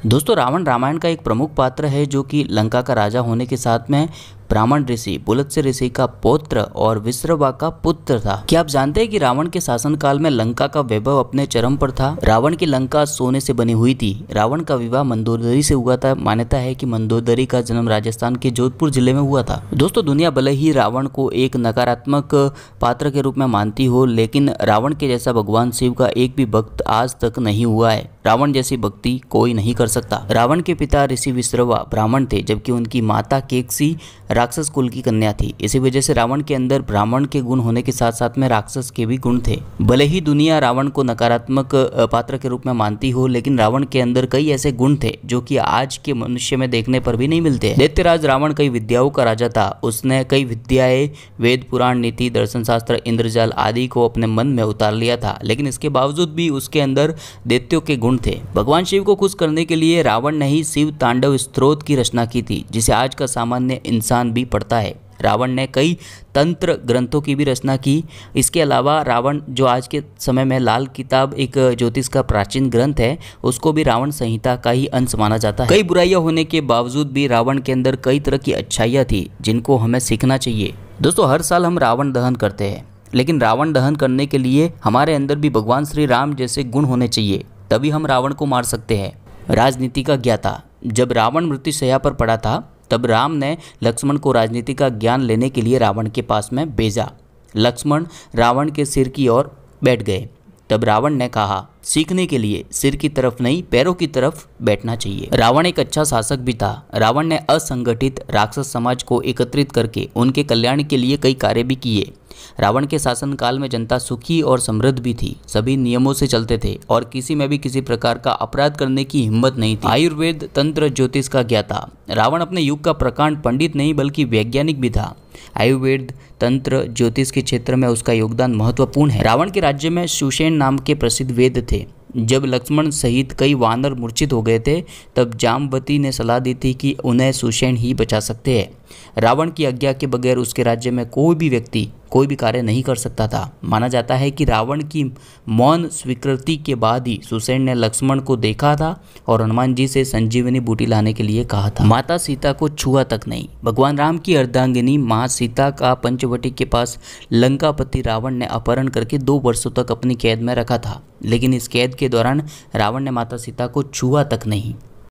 दोस्तों रावण रामायण का एक प्रमुख पात्र है जो कि लंका का राजा होने के साथ में ब्राह्मण ऋषि पुलत्स्य ऋषि का पौत्र और विश्रवा का पुत्र था। क्या आप जानते हैं कि रावण के शासनकाल में लंका का वैभव अपने चरम पर था। रावण की लंका सोने से बनी हुई थी। रावण का विवाह मंदोदरी से हुआ था। मान्यता है कि मंदोदरी का जन्म राजस्थान के जोधपुर जिले में हुआ था। दोस्तों दुनिया भले ही रावण को एक नकारात्मक पात्र के रूप में मानती हो, लेकिन रावण के जैसा भगवान शिव का एक भी भक्त आज तक नहीं हुआ है। रावण जैसी भक्ति कोई नहीं कर सकता। रावण के पिता ऋषि विश्रवा ब्राह्मण थे, जबकि उनकी माता केकसी राक्षस कुल की कन्या थी। इसी वजह से रावण के अंदर ब्राह्मण के गुण होने के साथ साथ में राक्षस के भी गुण थे। भले ही दुनिया रावण को नकारात्मक पात्र के रूप में मानती हो, लेकिन रावण के अंदर कई ऐसे गुण थे जो कि आज के मनुष्य में देखने पर भी नहीं मिलते। दैत्यराज रावण कई विद्याओं का राजा था। उसने कई विद्याएं, वेद, पुराण, नीति, दर्शन शास्त्र, इंद्रजाल आदि को अपने मन में उतार लिया था, लेकिन इसके बावजूद भी उसके अंदर दैत्यों के गुण थे। भगवान शिव को खुश करने के लिए रावण ने ही शिव तांडव स्तोत्र की रचना की थी, जिसे आज का सामान्य इंसान भी पढ़ता है। रावण ने कई तंत्र ग्रंथों की भी रचना की। इसके अलावा रावण जो आज के समय में लाल किताब एक ज्योतिष का प्राचीन ग्रंथ है, उसको भी रावण संहिता का ही अंश माना जाता है। कई बुराइयां होने के बावजूद भी रावण के अंदर कई तरह की अच्छाइयां थी जिनको हमें सीखना चाहिए। दोस्तों हर साल हम रावण दहन करते हैं, लेकिन रावण दहन करने के लिए हमारे अंदर भी भगवान श्री राम जैसे गुण होने चाहिए, तभी हम रावण को मार सकते हैं। राजनीति का ज्ञाता। जब रावण मृत्युशैया पर पड़ा था तब राम ने लक्ष्मण को राजनीति का ज्ञान लेने के लिए रावण के पास में भेजा। लक्ष्मण रावण के सिर की ओर बैठ गए। तब रावण ने कहा, सीखने के लिए सिर की तरफ नहीं पैरों की तरफ बैठना चाहिए। रावण एक अच्छा शासक भी था। रावण ने असंगठित राक्षस समाज को एकत्रित करके उनके कल्याण के लिए कई कार्य भी किए। रावण के शासनकाल में जनता सुखी और समृद्ध भी थी। सभी नियमों से चलते थे और किसी में भी किसी प्रकार का अपराध करने की हिम्मत नहीं थी। आयुर्वेद, तंत्र, ज्योतिष का ज्ञाता। रावण अपने युग का प्रकांड पंडित नहीं बल्कि वैज्ञानिक भी था। आयुर्वेद, तंत्र, ज्योतिष के क्षेत्र में उसका योगदान महत्वपूर्ण है। रावण के राज्य में सुषेण नाम के प्रसिद्ध वैद्य थे। जब लक्ष्मण सहित कई वानर मूर्छित हो गए थे, तब जामवती ने सलाह दी थी कि उन्हें सुषेण ही बचा सकते हैं। रावण की आज्ञा के बगैर उसके राज्य में कोई भी व्यक्ति कोई भी कार्य नहीं कर सकता था। माना जाता है कि रावण की मौन स्वीकृति के बाद ही सुषेण ने लक्ष्मण को देखा था और हनुमान जी से संजीवनी बूटी लाने के लिए कहा था। माता सीता को छुआ तक नहीं। भगवान राम की अर्धांगिनी माँ सीता का पंचवटी के पास लंकापति रावण ने अपहरण करके 2 वर्षों तक अपनी कैद में रखा था, लेकिन इस कैद के दौरान रावण ने माता सीता को छुआ तक नहीं।